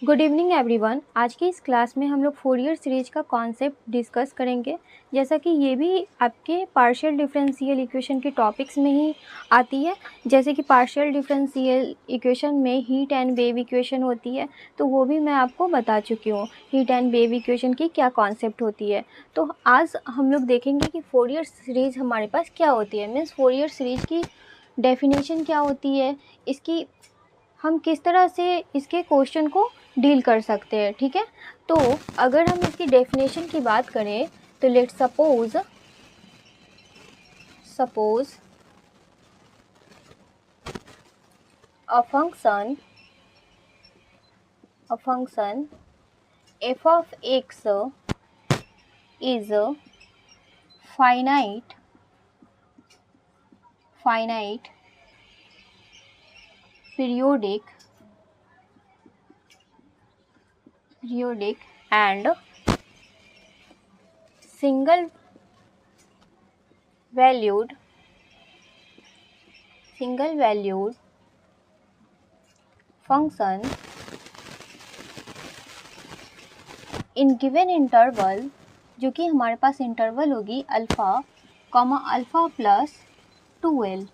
Good evening everyone. आज की इस क्लास में हम लोग फोरियर सीरीज का कॉन्सेप्ट डिस्कस करेंगे। जैसा कि ये भी आपके पार्शियल डिफरेंशियल इक्वेशन के टॉपिक्स में ही आती है। जैसे कि पार्शियल डिफरेंशियल इक्वेशन में हीट एंड वेव इक्वेशन होती है, तो वो भी मैं आपको बता चुकी हूँ हीट एंड वेव इक्वेशन की क्या कॉन्सेप्ट होती है। तो आज हम लोग देखेंगे कि फोरियर सीरीज हमारे पास क्या होती है, मीन्स फोरियर सीरीज की डेफिनेशन क्या होती है, इसकी हम किस तरह से इसके क्वेश्चन को डील कर सकते हैं। ठीक है, तो अगर हम इसकी डेफिनेशन की बात करें तो let's suppose a function f of x is finite periodic and single valued function in given interval, जो कि हमारे पास इंटरवल होगी alpha comma alpha plus 2l।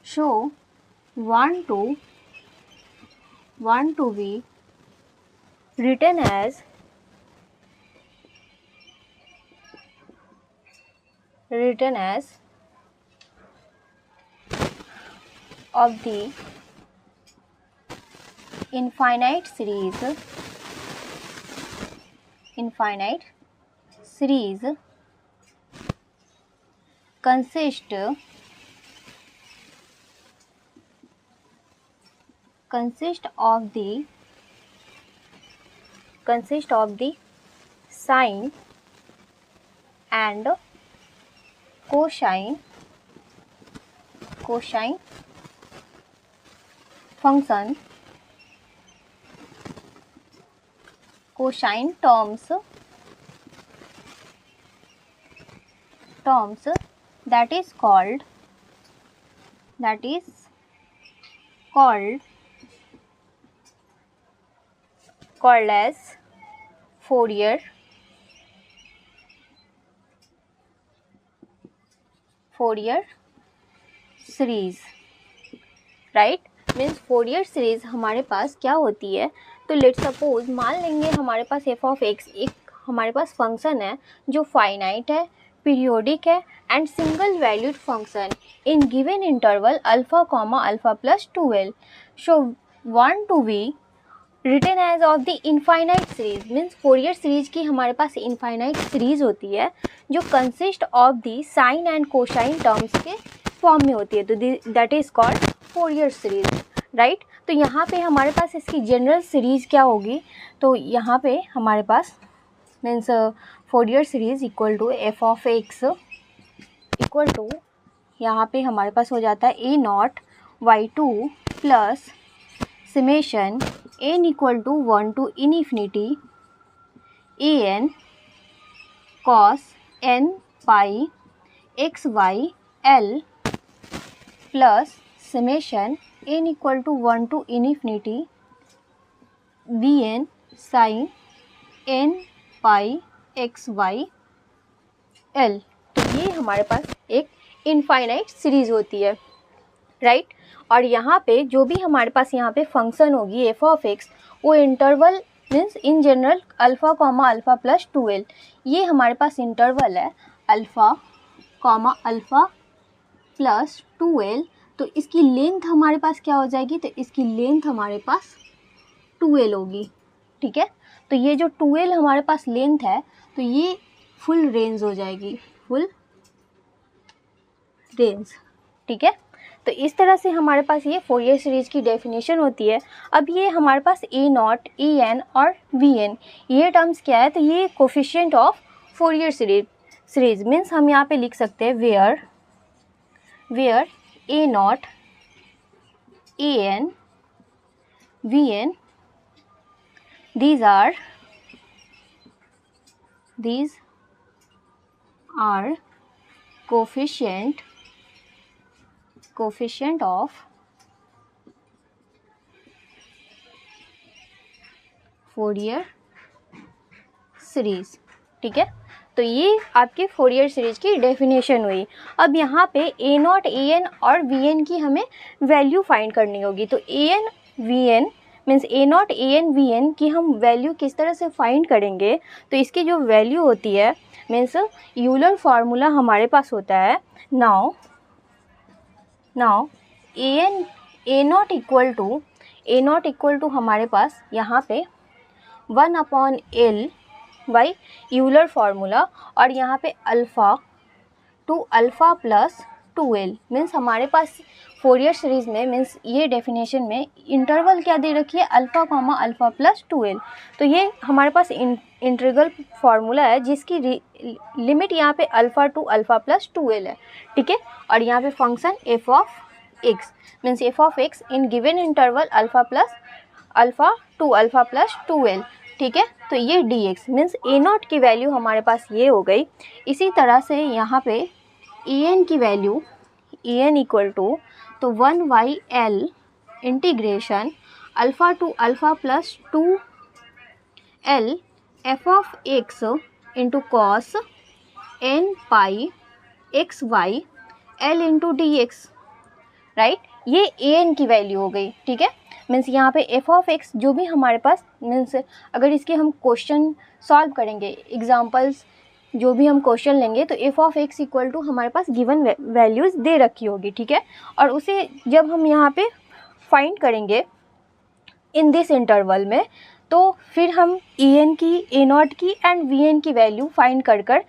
Show want to be written as of the infinite series consist of the sine and cosine function, cosine terms that is called as Fourier series, right. Means Fourier series हमारे पास क्या होती है, तो let's suppose मान लेंगे हमारे पास f of x एक हमारे पास फंक्शन है जो फाइनाइट है, पीरियोडिक है and single valued function in given interval alpha comma alpha plus 2l। So want to be written as of the infinite series, means Fourier series की हमारे पास इनफाइनाइट सीरीज होती है जो consist of the sine and cosine terms के form में होती है, तो that is called Fourier series, right. तो यहाँ पे हमारे पास इसकी जनरल सीरीज क्या होगी, तो यहाँ पे हमारे पास means Fourier series equal to F of x equal to यहाँ पे हमारे पास हो जाता है A naught by two plus summation n equal to 1 to infinity A N cos n pi x by L plus summation n equal to 1 to infinity B N sine n pi x by L. तो ये हमारे पास एक infinite series होती है, right. और यहाँ पे जो भी हमारे पास यहाँ पे फंक्शन होगी एफ ऑफ एक्स, वो interval means in general alpha comma alpha plus 2l, ये हमारे पास इंटरवल है alpha comma alpha plus 2l। तो इसकी लेंथ हमारे पास क्या हो जाएगी, तो इसकी लेंथ हमारे पास 2l होगी, ठीक है। तो ये जो 2l हमारे पास लेंथ है, तो ये फुल रेंज हो जाएगी, फुल रेंज, ठीक है। तो इस तरह से हमारे पास ये फोरियर सीरीज की डेफिनेशन होती है। अब ये हमारे पास ए नॉट, ए एन और वी एन ये टर्म्स क्या है, तो ये coefficient of Fourier series means हम यहाँ पे लिख सकते हैं where a naught, A N, we n these are coefficient of Fourier series, ठीक है। तो ये आपके फोरियर सीरीज की डेफिनेशन हुई। अब यहाँ पे ए नॉट, ए एन और वी एन की हमें वैल्यू फाइंड करनी होगी। तो A N V N means A naught, A N, V N की हम वैल्यू किस तरह से फाइंड करेंगे, तो इसकी जो वैल्यू होती है मीन्स यूलर फार्मूला हमारे पास होता है। Now a n, a naught equal to हमारे पास यहाँ पे 1/L बाई यूलर फार्मूला, और यहाँ पे alpha to alpha plus 2L means हमारे पास फोरियर सीरीज़ में मीन्स ये डेफिनेशन में इंटरवल क्या दे रखी है, alpha comma alpha plus 2L। तो ये हमारे पास इंटीग्रल फार्मूला है जिसकी लिमिट यहाँ पे alpha to alpha plus 2L है, ठीक है। और यहाँ पे function F of x means F of x in given interval alpha to alpha plus 2L, ठीक है। तो ये dx मीन्स ए नॉट की वैल्यू हमारे पास ये हो गई। इसी तरह से यहाँ पे ए एन की value, a N equal to तो 1/L integration alpha to alpha plus 2L F of x into cos n pi x by L into D x, right. ये ए एन की वैल्यू हो गई, ठीक है। मीन्स यहाँ पे एफ ऑफ एक्स जो भी हमारे पास मीन्स अगर इसके हम क्वेश्चन सॉल्व करेंगे, एग्जांपल्स जो भी हम क्वेश्चन लेंगे, तो f of x equal to हमारे पास गिवन वैल्यूज़ दे रखी होगी, ठीक है। और उसे जब हम यहाँ पे फाइंड करेंगे इन दिस इंटरवल में, तो फिर हम ए एन की, ए नॉट की एंड वी एन की वैल्यू फाइंड कर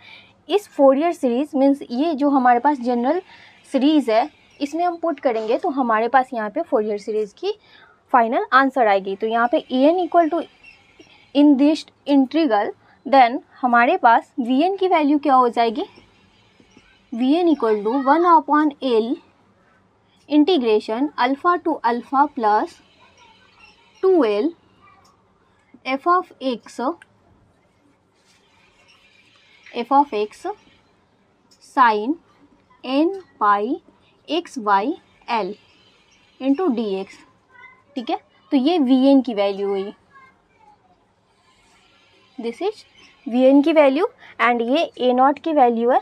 इस फोरियर सीरीज़ मीन्स ये जो हमारे पास जनरल सीरीज़ है इसमें हम पुट करेंगे, तो हमारे पास यहाँ पे फोरियर सीरीज़ की फाइनल आंसर आएगी। तो यहाँ पे A N equal to in this integral, then हमारे पास वी एन की वैल्यू क्या हो जाएगी, B N equal to 1/L integration alpha to alpha plus 2L F of X sine n pi x by L into D X, ठीक है। तो ये वी एन की वैल्यू हुई, दिस इज वी एन की वैल्यू, एंड ये ए not की value है,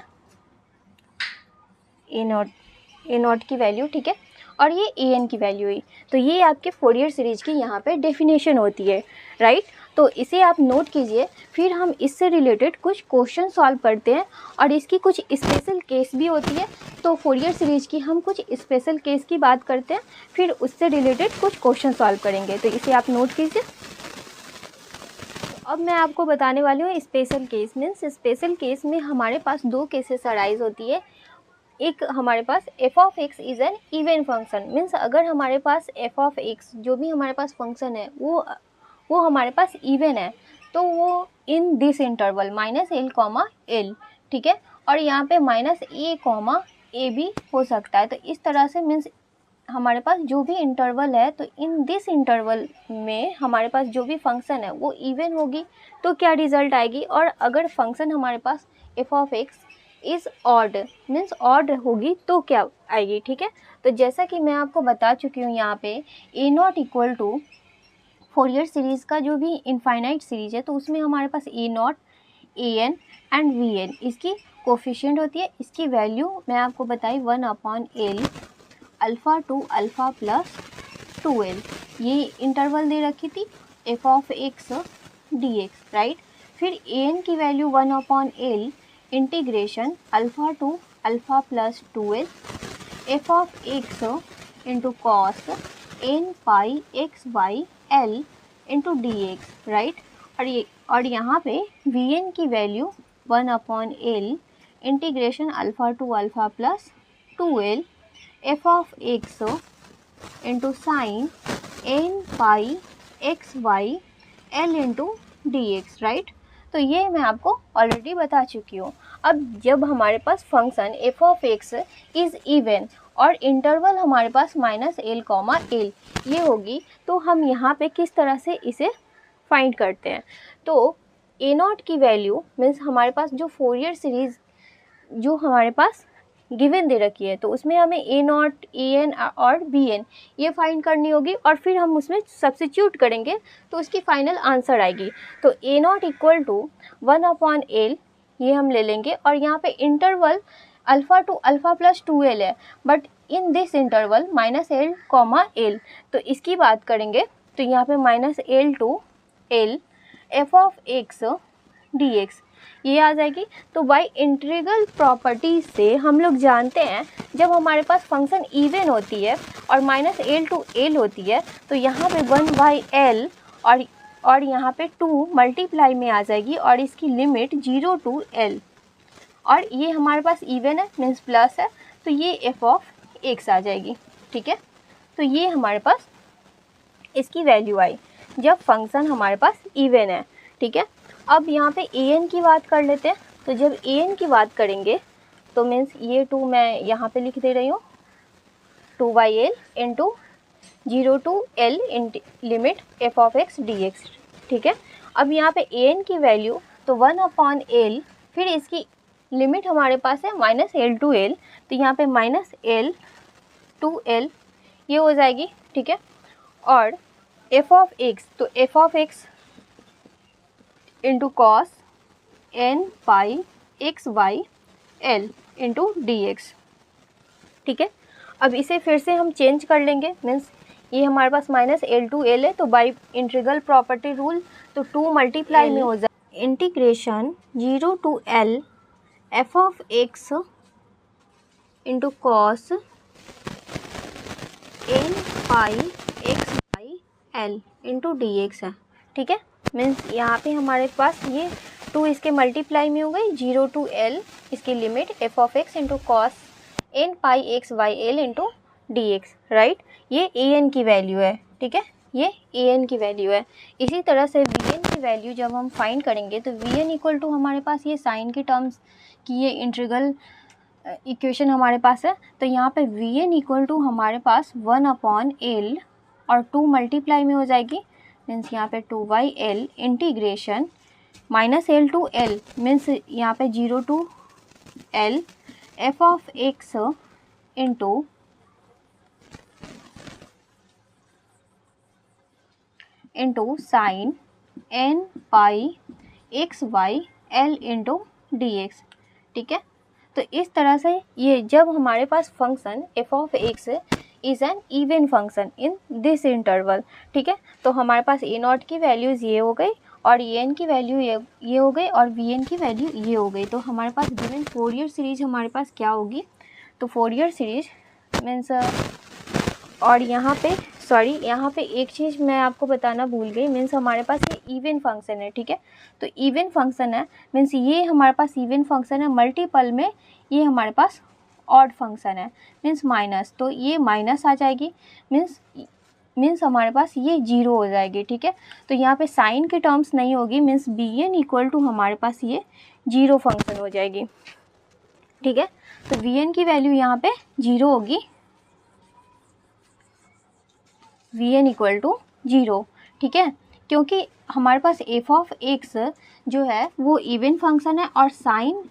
ए नॉट की वैल्यू, ठीक है। और ये ए एन की वैल्यू हुई। तो ये आपके फोरियर सीरीज की यहाँ पे डेफिनेशन होती है, राइट। तो इसे आप नोट कीजिए। फिर हम इससे रिलेटेड कुछ क्वेश्चन सॉल्व करते हैं, और इसकी कुछ स्पेशल केस भी होती है। तो फोरियर सीरीज की हम कुछ स्पेशल केस की बात करते हैं, फिर उससे रिलेटेड कुछ क्वेश्चन सॉल्व करेंगे। तो इसे आप नोट कीजिए। अब मैं आपको बताने वाली हूँ special case. Means special case में हमारे पास दो केसेस अराइज होती है। एक हमारे पास F of X is an even function, means अगर हमारे पास एफ ऑफ एक्स जो भी हमारे पास फंक्शन है वो हमारे पास इवन है, तो वो इन दिस इंटरवल -L, ठीक है। और यहाँ पे -A, A भी हो सकता है। तो इस तरह से मीन्स हमारे पास जो भी इंटरवल है, तो इन दिस इंटरवल में हमारे पास जो भी फंक्शन है वो इवन होगी, तो क्या रिजल्ट आएगी। और अगर फंक्शन हमारे पास F of X is odd means odd होगी, तो क्या आएगी, ठीक है। तो जैसा कि मैं आपको बता चुकी हूँ, यहाँ पे A naught equal to Fourier series का जो भी इनफाइनाइट सीरीज है, तो उसमें हमारे पास ए naught, A N and B N इसकी कोफिशिएंट होती है। इसकी वैल्यू मैं आपको बताई 1/L alpha to alpha plus 2L, ये इंटरवल दे रखी थी f of x d x, right. फिर ए एन की value 1/L integration alpha to alpha plus 2L F of x into cos n pi x by L into D x, right. और यहाँ पे b N की value 1/L integration alpha to alpha plus 2L F of x into sine n pi x by L into D x, right. तो ये मैं आपको already बता चुकी हूँ। अब जब हमारे पास function F of X is even और इंटरवल हमारे पास -L, ये होगी, तो हम यहाँ पे किस तरह से इसे फाइंड करते हैं। तो ए नॉट की वैल्यू मीन्स हमारे पास जो फोरियर सीरीज़ जो हमारे पास गिवन दे रखी है, तो उसमें हमें ए नॉट, ए एन और बी एन ये फाइंड करनी होगी और फिर हम उसमें सब्स्टिट्यूट करेंगे तो उसकी फाइनल आंसर आएगी। तो ए नॉट इक्वल टू 1/L ये हम ले लेंगे, और यहाँ पे interval alpha to alpha plus 2L है, but in this interval -L, तो इसकी बात करेंगे तो यहाँ पे -L to L f(x) dx ये आ जाएगी। तो बाय इंटीग्रल प्रॉपर्टी से हम लोग जानते हैं जब हमारे पास फंक्शन इवन होती है और -L to L होती है तो यहाँ पे 1/L और यहाँ पे 2 मल्टीप्लाई में आ जाएगी और इसकी लिमिट 0 to L, और ये हमारे पास इवन है मीन्स प्लस है, तो ये f(x) आ जाएगी। ठीक है, तो ये हमारे पास इसकी वैल्यू आई जब फंक्शन हमारे पास इवन है। ठीक है, अब यहाँ पे an की बात कर लेते हैं। तो जब an की बात करेंगे तो मीन्स ये 2 मैं यहाँ पे लिख दे रही हूँ, 2/L into 0 to L limit f(x) dx। ठीक है, अब यहाँ पे an की वैल्यू तो 1/L, फिर इसकी लिमिट हमारे पास है -L to L, तो यहाँ पे -L to L ये हो जाएगी। ठीक है, और f(x) तो f(x) into cos n pi x/L into dx। ठीक है, अब इसे फिर से हम चेंज कर लेंगे, मीन्स ये हमारे पास -L to L है, तो बाई इंटीग्रल प्रॉपर्टी रूल तो 2 मल्टीप्लाई में हो जाए integration 0 to L f(x) into cos n pi x/L into dx है। ठीक है, मीन्स यहाँ पे हमारे पास ये 2 इसके मल्टीप्लाई में हो गई, 0 to L इसकी limit f(x) into cos n pi x/L into dx, right. ये an की वैल्यू है। ठीक है, ये an की वैल्यू है। इसी तरह से vn की वैल्यू जब हम फाइंड करेंगे तो vn इक्वल टू हमारे पास ये साइन की टर्म्स की ये इंटीग्रल इक्वेशन हमारे पास है, तो यहाँ पे vn इक्वल टू हमारे पास 1/L और 2 मल्टीप्लाई में हो जाएगी, मीन्स यहाँ पे 2/L integration -L to L means यहाँ पे 0 to L f(x) into sine n pi x/L into dx। ठीक है, तो इस तरह से ये जब हमारे पास function f(x) is an even function in this interval. ठीक है, तो हमारे पास a नॉट की वैल्यूज़ ये हो गई और an की वैल्यू ये हो गई और vn की वैल्यू ये हो गई। तो हमारे पास गिवन फोरियर सीरीज हमारे पास क्या होगी, तो फोरियर सीरीज मीन्स और यहाँ पे एक चीज़ मैं आपको बताना भूल गई, मीन्स हमारे पास ये इवन फंक्शन है। ठीक है, तो इवन फंक्शन है मीन्स ये हमारे पास इवन फंक्शन है, मल्टीपल में ये हमारे पास ऑड फंक्शन है मीन्स माइनस, तो ये माइनस आ जाएगी, मीन्स हमारे पास ये 0 हो जाएगी। ठीक है, तो यहाँ पे साइन के टर्म्स नहीं होगी, मीन्स bn इक्वल टू हमारे पास ये 0 फंक्शन हो जाएगी। ठीक है, तो vn की वैल्यू यहाँ पे 0 होगी, vn इक्वल टू 0। ठीक है, क्योंकि हमारे पास f(x) जो है वो इवन फंक्शन है और साइन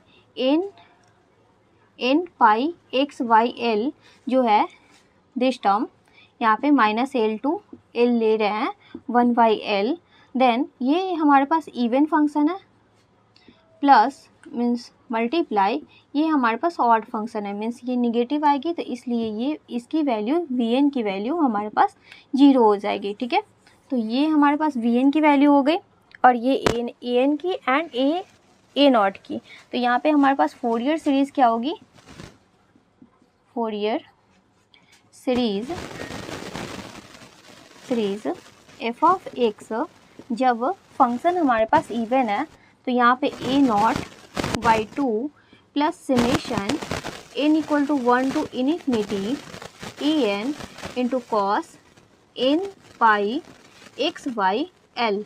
n पाई x/L जो है दिस टर्म यहाँ पे -L to L ले रहे हैं 1/L, देन ये हमारे पास इवन फंक्शन है प्लस मीन्स मल्टीप्लाई ये हमारे पास ऑड फंक्शन है, मीन्स ये निगेटिव आएगी, तो इसलिए ये इसकी वैल्यू vn की वैल्यू हमारे पास 0 हो जाएगी। ठीक है, तो ये हमारे पास vn की वैल्यू हो गई और ये an की एंड a नॉट की। तो यहाँ पे हमारे पास फोरियर सीरीज़ क्या होगी, फोरियर सीरीज़ f(x) जब फंक्शन हमारे पास इवन है तो यहाँ पे a0/2 plus summation n equal to 1 to infinity an into cos n pi x/L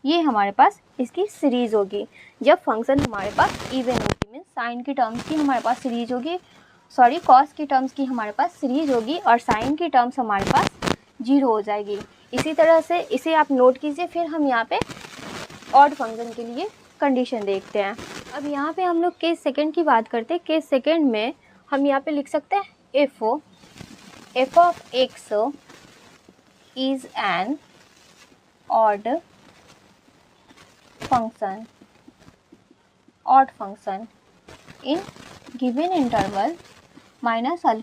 ये हमारे पास इसकी सीरीज़ होगी जब फंक्शन हमारे पास इवन होगी, मीन्स साइन की टर्म्स की हमारे पास सीरीज़ होगी, कॉस की टर्म्स की हमारे पास सीरीज़ होगी और साइन की टर्म्स हमारे पास 0 हो जाएगी। इसी तरह से इसे आप नोट कीजिए। फिर हम यहाँ पे ऑड फंक्शन के लिए कंडीशन देखते हैं। अब यहाँ पे हम लोग केस सेकंड की बात करते हैं। केस सेकंड में हम यहाँ पे लिख सकते हैं if f of x is an odd function in given interval minus l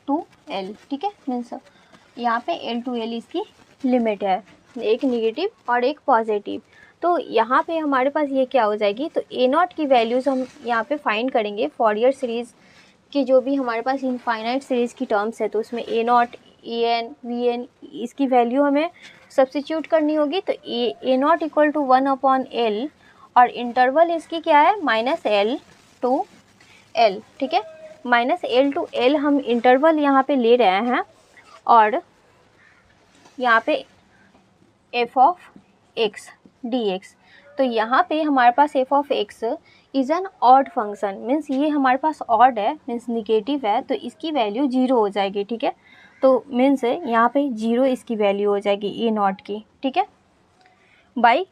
to l, ठीक है। मीन्स यहाँ पे l to l इसकी लिमिट है, एक निगेटिव और एक पॉजिटिव। तो यहाँ पे हमारे पास ये क्या हो जाएगी, तो a नॉट की वैल्यूज़ हम यहाँ पे फाइंड करेंगे। फॉरियर सीरीज़ की जो भी हमारे पास इनफाइनाइट सीरीज़ की टर्म्स है, तो उसमें a नॉट, an, vn इसकी वैल्यू हमें सब्स्टिट्यूट करनी होगी। तो a not equal to 1/l और इंटरवल इसकी क्या है, -l to l, ठीक है। -l to l हम इंटरवल यहाँ पे ले रहे हैं और यहाँ पे f of x dx। तो यहाँ पे हमारे पास f of x is an odd function, means ये हमारे पास ऑड है, मीन्स निगेटिव है, तो इसकी वैल्यू 0 हो जाएगी, ठीक है। तो मीन्स यहाँ पे 0 इसकी वैल्यू हो जाएगी ए नॉट की, ठीक है। बाई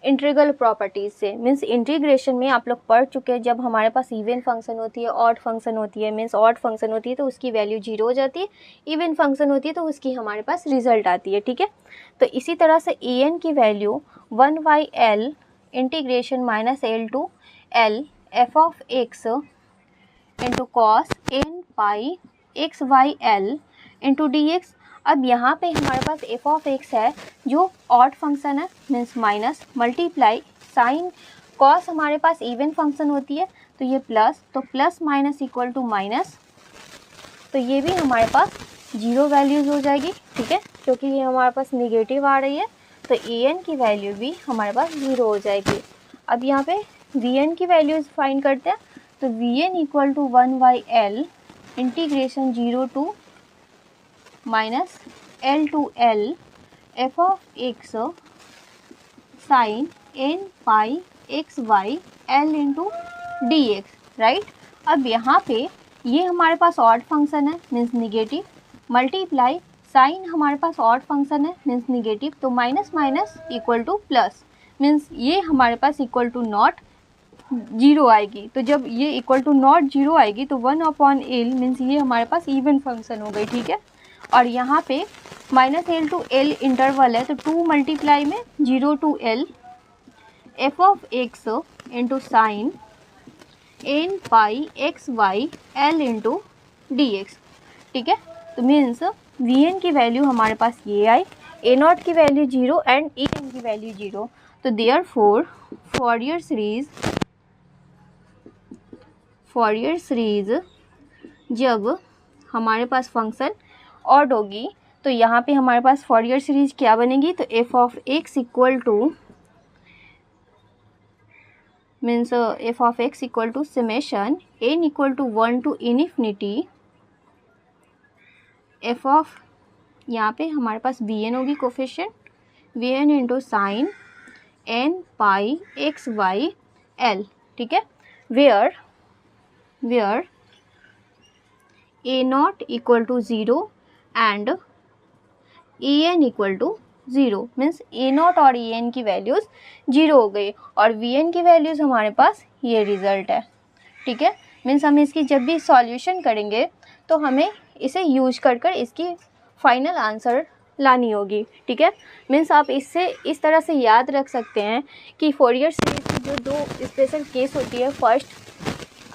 इंटीग्रल प्रॉपर्टीज़ से, मीन्स इंटीग्रेशन में आप लोग पढ़ चुके हैं, जब हमारे पास इवन फंक्शन होती है, ऑड फंक्शन होती है, मीन्स ऑड फंक्शन होती है तो उसकी वैल्यू 0 हो जाती है, इवन फंक्शन होती है तो उसकी हमारे पास रिजल्ट आती है, ठीक है। तो इसी तरह से ए एन की value 1/l integration -l to l f of x into cos n pi x/l into dx। अब यहाँ पे हमारे पास f of x है जो ऑड फंक्शन है, means minus multiply sine cos हमारे पास इवन फंक्शन होती है, तो ये प्लस, तो plus minus equal to minus, तो ये भी हमारे पास 0 वैल्यूज़ हो जाएगी, ठीक है, क्योंकि ये हमारे पास निगेटिव आ रही है। तो ए एन की वैल्यू भी हमारे पास 0 हो जाएगी। अब यहाँ पे वी एन की वैल्यूज़ फाइंड करते हैं, तो b N equal to 1/l integration 0 to -l to l f of x sine n pi x/l into dx, right. अब यहाँ पे ये हमारे पास ऑड फंक्शन है, मीन्स निगेटिव, मल्टीप्लाई साइन हमारे पास ऑड फंक्शन है, मीन्स निगेटिव, तो minus minus equal to plus, means ये हमारे पास इक्वल टू नॉट 0 आएगी। तो जब ये इक्वल टू नॉट 0 आएगी तो 1/l मीन्स ये हमारे पास इवन फंक्शन हो गई, ठीक है। और यहाँ पे -l to l इंटरवल है, तो 2 मल्टीप्लाई में 0 to l f of x into sine n pi x/l into dx, ठीक है। तो मीन्स वी एन की वैल्यू हमारे पास ये आई, ए नॉट की वैल्यू 0 एंड ए एन की वैल्यू 0। तो देयरफॉर फॉरियर सीरीज जब हमारे पास फंक्शन ऑड होगी तो यहाँ पे हमारे पास फॉरियर सीरीज क्या बनेगी, तो f of x equal to means f of x equal to summation n equal to 1 to infinity f of, यहाँ पे हमारे पास वी एन होगी coefficient, b n into sine n pi x/l, ठीक है। Where a naught equal to 0 and a N equal to 0, means A naught और a n की values 0 हो गई और वी एन की वैल्यूज़ हमारे पास ये रिज़ल्ट है, ठीक है। मीन्स हम इसकी जब भी सॉल्यूशन करेंगे तो हमें इसे यूज कर इसकी फाइनल आंसर लानी होगी, ठीक है। मीन्स आप इससे इस तरह से याद रख सकते हैं कि फोरियर सीरीज की जो 2 स्पेशल केस होती है, फर्स्ट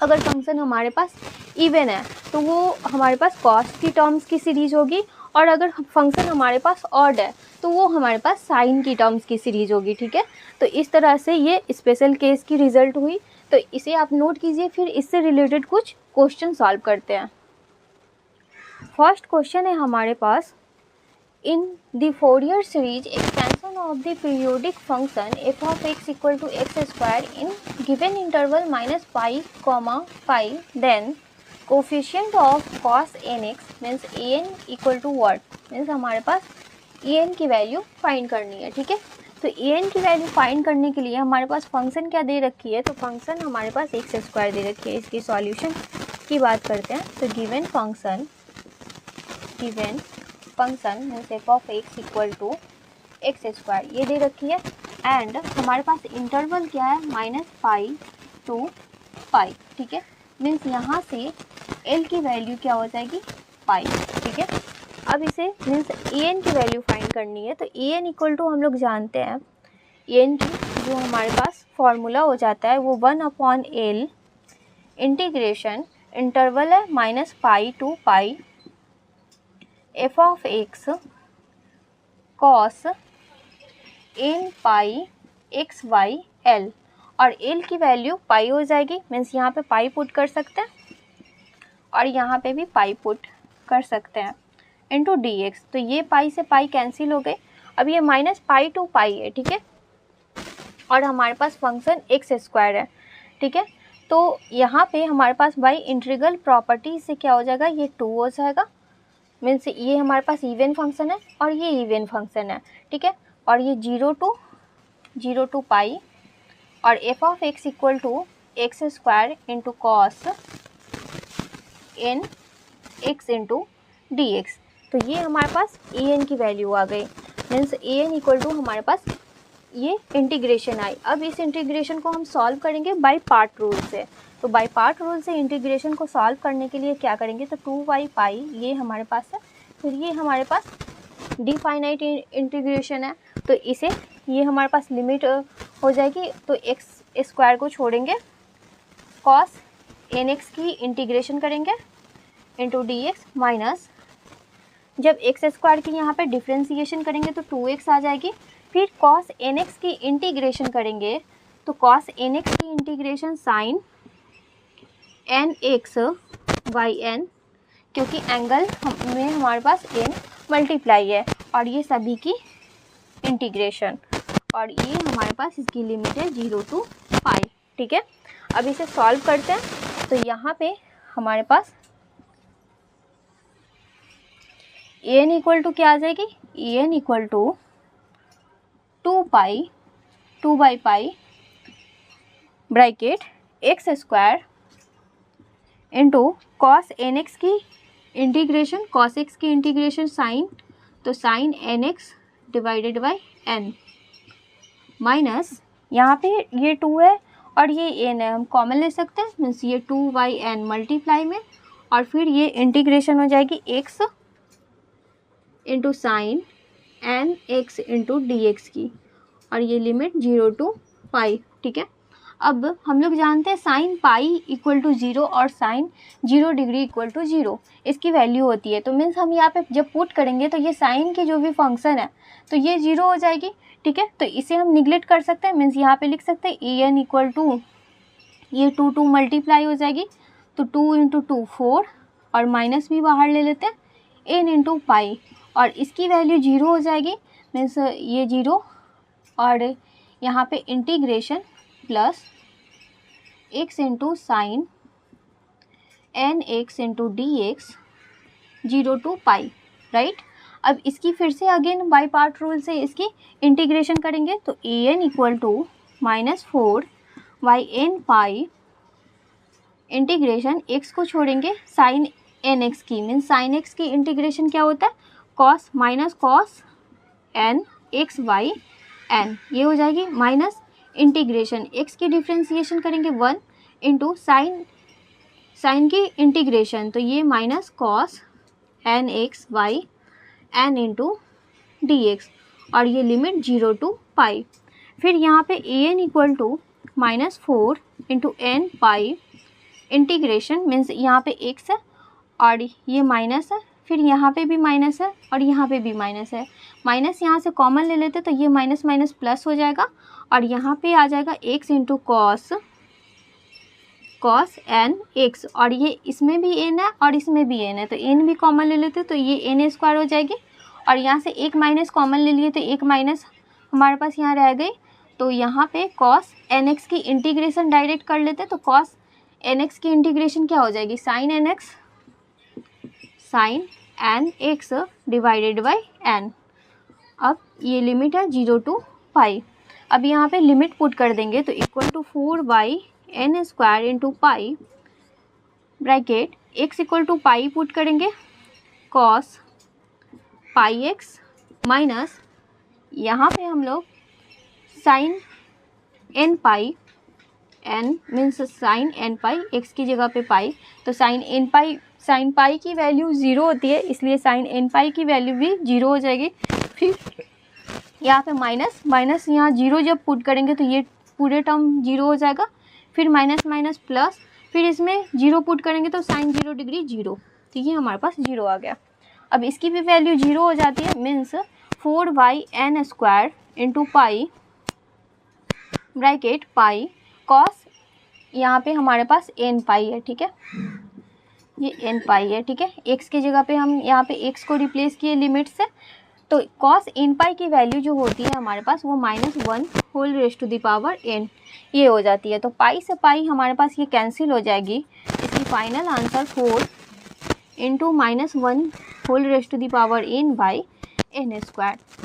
अगर फंक्शन हमारे पास इवन है तो वो हमारे पास कॉस की टर्म्स की सीरीज़ होगी, और अगर फंक्शन हमारे पास ऑड है तो वो हमारे पास साइन की टर्म्स की सीरीज़ होगी, ठीक है। तो इस तरह से ये स्पेशल केस की रिज़ल्ट हुई, तो इसे आप नोट कीजिए। फिर इससे रिलेटेड कुछ क्वेश्चन सॉल्व करते हैं। फर्स्ट क्वेश्चन है हमारे पास, in the Fourier series expansion of the periodic function f of x equal to x² in given interval -π, then coefficient of cos nx means an equal to what, means हमारे पास an की value find करनी है, ठीक है। तो an की value find करने के लिए हमारे पास फंक्शन क्या दे रखी है, तो फंक्शन हमारे पास x² दे रखी है। इसकी सॉल्यूशन की बात करते हैं, तो given function means f of x equal to x² ये दे रखी है, एंड हमारे पास इंटरवल क्या है, -π to π, ठीक है। मीन्स यहाँ से एल की वैल्यू क्या हो जाएगी, पाई। ठीक है, अब इसे मीन्स ए एन की वैल्यू फाइंड करनी है। तो ए एन इक्वल टू हम लोग जानते हैं ए एन की जो हमारे पास फॉर्मूला हो जाता है वो 1/L इंटीग्रेशन इंटरवल है -pi to pi F of X cos N pi x by L, और एल की वैल्यू पाई हो जाएगी। मीन्स यहाँ पे पाई पुट कर सकते हैं और यहाँ पे भी पाई पुट कर सकते हैं इंटू डी एक्स। तो ये पाई से पाई कैंसिल हो गए। अब ये -पाई टू पाई है। ठीक है, और हमारे पास फंक्शन एक्स स्क्वायर है। ठीक है, तो यहाँ पे हमारे पास बाई इंटीग्रल प्रॉपर्टी से क्या हो जाएगा, ये 2 हो जाएगा। मीन्स ये हमारे पास इवन फंक्शन है और ये इवन फंक्शन है। ठीक है, और ये 0 टू पाई और f of x equal to x square into cos N x into D x. तो ये हमारे पास ए एन की वैल्यू आ गई। Means a N equal to हमारे पास ये इंटीग्रेशन आई। अब इस इंटीग्रेशन को हम सॉल्व करेंगे बाय पार्ट रूल से। तो बाय पार्ट रूल से इंटीग्रेशन को सॉल्व करने के लिए क्या करेंगे, तो 2y पाई ये हमारे पास है, फिर ये हमारे पास डिफाइनाइट इंटीग्रेशन है, तो इसे ये हमारे पास लिमिट हो जाएगी। तो एक्स स्क्वायर को छोड़ेंगे, कॉस एन एक्स की इंटीग्रेशन करेंगे इंटू डी एक्स, माइनस जब एक्स स्क्वायर की यहाँ पे डिफ्रेंसिएशन करेंगे तो 2x आ जाएगी। फिर कॉस एन एक्स की इंटीग्रेशन करेंगे तो कॉस एन एक्स की integration sine N x by n, क्योंकि एंगल में हमारे पास एन मल्टीप्लाई है, और ये सभी की इंटीग्रेशन, और ये हमारे पास इसकी लिमिट है 0 टू पाई। ठीक है, अब इसे सॉल्व करते हैं। तो यहाँ पे हमारे पास ए एन इक्वल टू क्या आ जाएगी, A N equal to 2 by pi bracket X square into cos N x की इंटीग्रेशन, कॉस एक्स की इंटीग्रेशन साइन, तो sine N x divided by N, minus यहाँ पे ये 2 है और ये एन है, हम कॉमन ले सकते हैं। मीन्स ये 2 बाई एन मल्टीप्लाई में, और फिर ये इंटीग्रेशन हो जाएगी x into sine N x into D x की, और ये लिमिट 0 टू पाई। ठीक है, अब हम लोग जानते हैं साइन पाई इक्वल टू 0 और साइन 0 डिग्री इक्वल टू 0 इसकी वैल्यू होती है। तो मीन्स हम यहाँ पे जब पुट करेंगे तो ये साइन की जो भी फंक्शन है तो ये 0 हो जाएगी। ठीक है, तो इसे हम निगलेक्ट कर सकते हैं। मीन्स यहाँ पे लिख सकते हैं ए एन इक्वल टू, ये 2 मल्टीप्लाई हो जाएगी, तो 2 इंटू 2 4, और माइनस भी बाहर ले लेते हैं, एन इंटू पाई, और इसकी वैल्यू 0 हो जाएगी। मीन्स ये 0, और यहाँ पे integration plus x into sine N x into D x 0 to pi, right. अब इसकी फिर से अगेन बाय पार्ट रूल से इसकी इंटीग्रेशन करेंगे, तो A N equal to -4 by N pi integration X को छोड़ेंगे साइन एन एक्स की, मीन्स साइन एक्स की इंटीग्रेशन क्या होता है, cos minus cos N X by N, ये हो जाएगी, माइनस इंटीग्रेशन एक्स की डिफ्रेंसिएशन करेंगे 1 इंटू साइन की इंटीग्रेशन, तो ये minus cos N X by N into D X, और ये लिमिट 0 टू पाई। फिर यहाँ पे A N equal to -4 into n pi integration, means यहाँ पे एक्स है और ये माइनस है, फिर यहाँ पे भी माइनस है और यहाँ पे भी माइनस है, माइनस यहाँ से कॉमन ले लेते तो ये माइनस माइनस प्लस हो जाएगा, और यहाँ पे आ जाएगा x into cos N x, और ये इसमें भी एन है और इसमें भी एन है, तो एन भी कॉमन ले लेते तो ये एन स्क्वायर हो जाएगी, और यहाँ से एक माइनस कॉमन ले लिए तो एक माइनस हमारे पास यहाँ रह गई, तो यहाँ पे कॉस एन एक्स की इंटीग्रेशन डायरेक्ट कर लेते, तो कॉस एन एक्स की इंटीग्रेशन क्या हो जाएगी, sine N x divided by n. अब ये लिमिट है 0 टू पाई। अब यहाँ पे लिमिट पुट कर देंगे, तो equal to 4 by n square into pi bracket x equal to pi put करेंगे, कॉस पाई एक्स माइनस यहाँ पे हम लोग sine n pi n means sine n pi, x की जगह पे पाई, तो साइन पाई की वैल्यू 0 होती है, इसलिए साइन n पाई की वैल्यू भी 0 हो जाएगी। फिर यहाँ पे माइनस यहाँ 0 जब पुट करेंगे तो ये पूरे टर्म 0 हो जाएगा। फिर माइनस माइनस प्लस, फिर इसमें 0 पुट करेंगे तो साइन 0 डिग्री 0, तो ये हमारे पास 0 आ गया। अब इसकी भी वैल्यू 0 हो जाती है, means 4y(n)² into pi bracket pi cos, यहाँ पे हमारे पास n पाई है, ठीक है, ये n पाई है, ठीक है। x की जगह पे हम यहाँ पे x को रिप्लेस किए लिमिट से, तो कॉस n पाई की वैल्यू जो होती है हमारे पास वो -1 ये हो जाती है। तो पाई से पाई हमारे पास ये कैंसिल हो जाएगी। इसकी फाइनल आंसर 4 इंटू -1n/n²,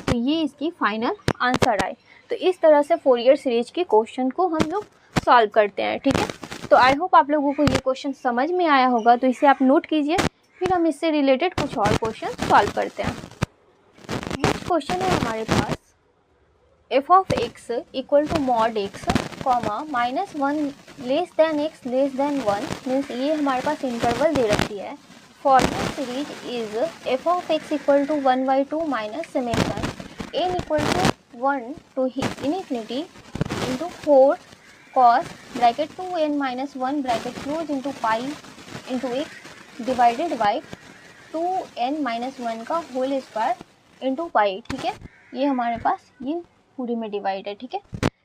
तो ये इसकी फाइनल आंसर आए। तो इस तरह से फोरियर सीरीज की क्वेश्चन को हम लोग सॉल्व करते हैं, ठीक है। तो आई होप आप लोगों को ये क्वेश्चन समझ में आया होगा, तो इसे आप नोट कीजिए, फिर हम इससे रिलेटेड कुछ और क्वेश्चन सॉल्व करते हैं। नेक्स्ट क्वेश्चन है हमारे पास f(x) equal to mod x, -1 less than x less than 1, means ये हमारे पास इंटरवल दे रखी है। Formal series is f(x) equal to 1/2 minus summation n equal to 1 to infinity into 4 cos bracket 2n-1 bracket close into pi into x divided by 2n-1 का whole square into पाई, ठीक है। ये हमारे पास ये पूरी में डिवाइड है, ठीक है।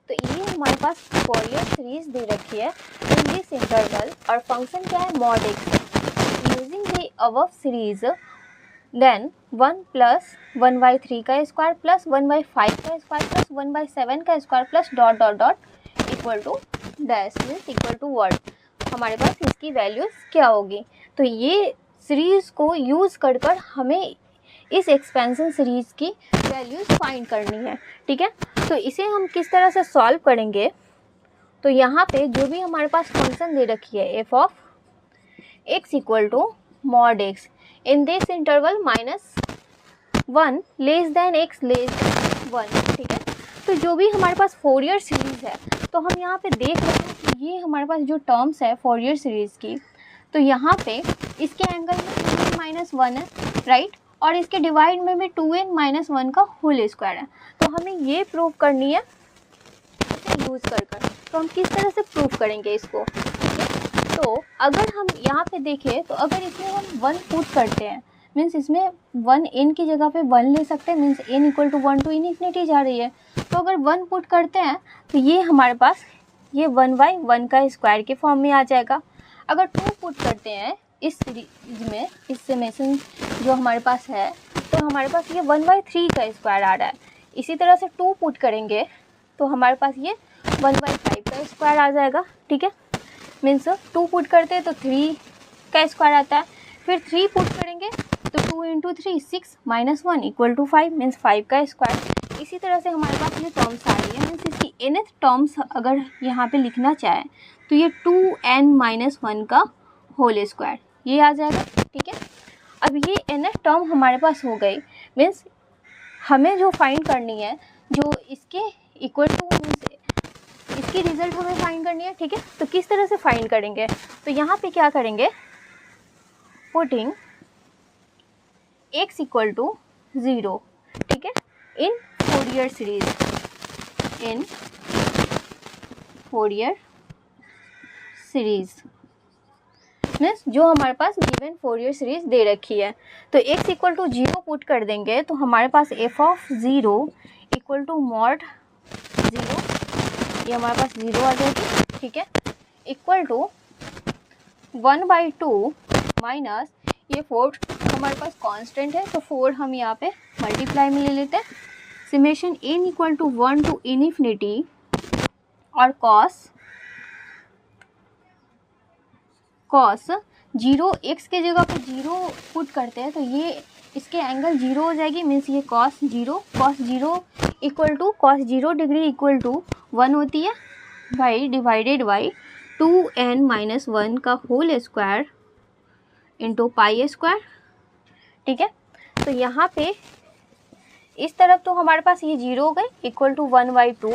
तो ये हमारे पास फोरियर सीरीज दे रखी है इन दिस इंटरवल, और फंक्शन क्या है mod x। Using the above series then 1 plus 1/3 का स्क्वायर प्लस 1/5 का स्क्वायर प्लस 1/7 का square plus dot dot dot equal to dash means equal to word, हमारे पास इसकी वैल्यूज क्या होगी। तो ये सीरीज को यूज़ कर कर हमें इस एक्सपेंशन सीरीज की वैल्यूज फाइंड करनी है, ठीक है। तो इसे हम किस तरह से सॉल्व करेंगे, तो यहाँ पे जो भी हमारे पास फंक्शन दे रखी है f(x) equal to mod x in this interval -1 less than x less than 1, ठीक है। तो जो भी हमारे पास फोरियर सीरीज है, तो हम यहाँ पे देख रहे हैं कि ये हमारे पास जो टर्म्स है फोरियर सीरीज की, तो यहाँ पे इसके एंगल में 2n-1 है, राइट, और इसके डिवाइड में भी 2n-1 का होल स्क्वायर है। तो हमें ये प्रूव करनी है इसे यूज़ कर कर। तो हम किस तरह से प्रूव करेंगे इसको, तो अगर हम यहाँ पे देखें, तो अगर इसमें हम 1 पुट करते हैं, मीन्स इसमें 1 n की जगह पे 1 ले सकते हैं, means n equal to 1 to इन्फिनिटी जा रही है। तो अगर 1 पुट करते हैं तो ये हमारे पास ये 1/1 का स्क्वायर के फॉर्म में आ जाएगा। अगर 2 पुट करते हैं इस सीरीज में, इस समेशन जो हमारे पास है, तो हमारे पास ये 1/3 का स्क्वायर आ रहा है। इसी तरह से 2 पुट करेंगे तो हमारे पास ये 1/5 का स्क्वायर आ जाएगा, ठीक है। मीन्स 2 पुट करते हैं तो 3 का स्क्वायर आता है, फिर 3 पुट करेंगे तो 2 इंटू 3 6 -1 इक्वल टू 5 मीन्स 5 का स्क्वायर। इसी तरह से हमारे पास ये टर्म्स आ रही है, मीन्स इसकी nth टर्म्स अगर यहाँ पे लिखना चाहे तो ये 2n-1 का होल स्क्वायर ये आ जाएगा, ठीक है। अब ये nth टर्म हमारे पास हो गई, मीन्स हमें जो फाइंड करनी है, जो इसके इक्वल टू मीन्स इसकी रिजल्ट हमें फाइंड करनी है, ठीक है। तो किस तरह से फाइंड करेंगे, तो यहाँ पे क्या करेंगे, पुटिंग x इक्वल टू 0, ठीक है, इन फोरियर सीरीज, इन फोरियर सीरीज मीन्स जो हमारे पास गिवन फोरियर सीरीज दे रखी है। तो x इक्वल टू 0 पुट कर देंगे तो हमारे पास f(0) इक्वल टू mod 0, ये हमारे पास 0 आ जाएगी, ठीक है, इक्वल टू 1/2 माइनस ये 4 हमारे पास कांस्टेंट है, तो 4 हम यहाँ पे मल्टीप्लाई में ले लेते हैं, summation n equal to 1 to इन्फिनिटी और कॉस 0 x के जगह पे 0 पुट करते हैं तो ये इसके एंगल 0 हो जाएगी, मीन्स ये cos 0 equal to cos 0 degree equal to 1 होती है बाई डिवाइडेड बाई 2n-1 का whole square into pi square, ठीक है। तो यहाँ पे इस तरफ तो हमारे पास ये 0 हो गई equal to 1/2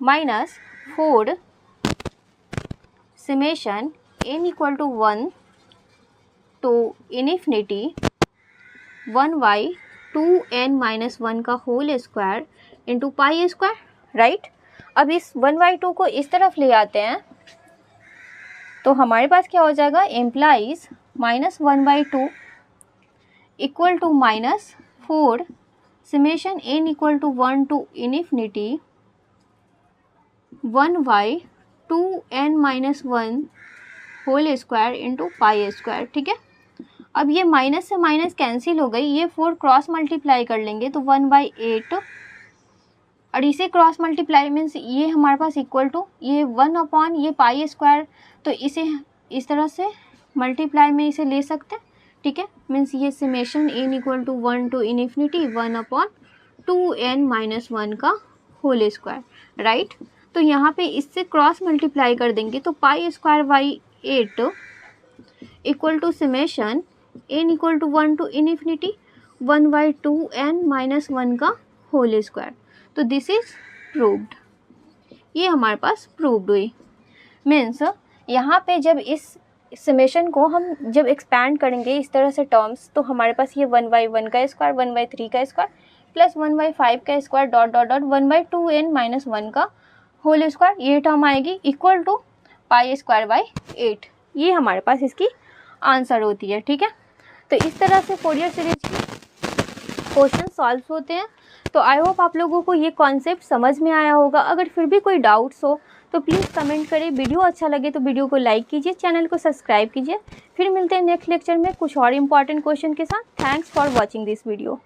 minus 4 summation n equal to 1 to infinity 1/2 n minus 1 का whole square into pi square, right. अब इस 1/2 को इस तरफ ले आते हैं तो हमारे पास क्या हो जाएगा, implies -1/2 equal to -4 summation n equal to 1 to इन्फिनिटी 1/2 n minus 1 whole square into pi square, ठीक है। अब ये माइनस से माइनस कैंसिल हो गई, ये 4 क्रॉस मल्टीप्लाई कर लेंगे तो 1/8, और इसे क्रॉस मल्टीप्लाई मीन्स ये हमारे पास इक्वल टू ये 1 अपॉन ये पाई स्क्वायर, तो इसे इस तरह से मल्टीप्लाई में इसे ले सकते हैं, ठीक है। मीन्स ये summation n equal to 1 to इन्फिनिटी 1/2 n माइनस 1 का होल स्क्वायर, राइट। तो यहाँ पे इससे क्रॉस मल्टीप्लाई कर देंगे तो pi square by 8 equal to summation n equal to 1 to इन्फिनिटी 1/2 n माइनस 1 का होल स्क्वायर। तो दिस इज प्रूव्ड, ये हमारे पास प्रूव्ड हुई। मीन्स यहाँ पे जब इस समेशन को हम जब एक्सपैंड करेंगे इस तरह से टर्म्स, तो हमारे पास ये 1/1 का स्क्वायर 1/3 का स्क्वायर प्लस 1/5 का square dot dot dot 1/2 n minus 1 का होल स्क्वायर, ये टर्म आएगी equal to pi square by 8। ये हमारे पास इसकी आंसर होती है, ठीक है। तो इस तरह से फोरियर सीरीज के क्वेश्चन सॉल्व होते हैं। तो आई होप आप लोगों को ये कॉन्सेप्ट समझ में आया होगा। अगर फिर भी कोई डाउट्स हो तो प्लीज़ कमेंट करें। वीडियो अच्छा लगे तो वीडियो को लाइक कीजिए, चैनल को सब्सक्राइब कीजिए। फिर मिलते हैं नेक्स्ट लेक्चर में कुछ और इम्पॉर्टेंट क्वेश्चन के साथ। Thanks for watching this video.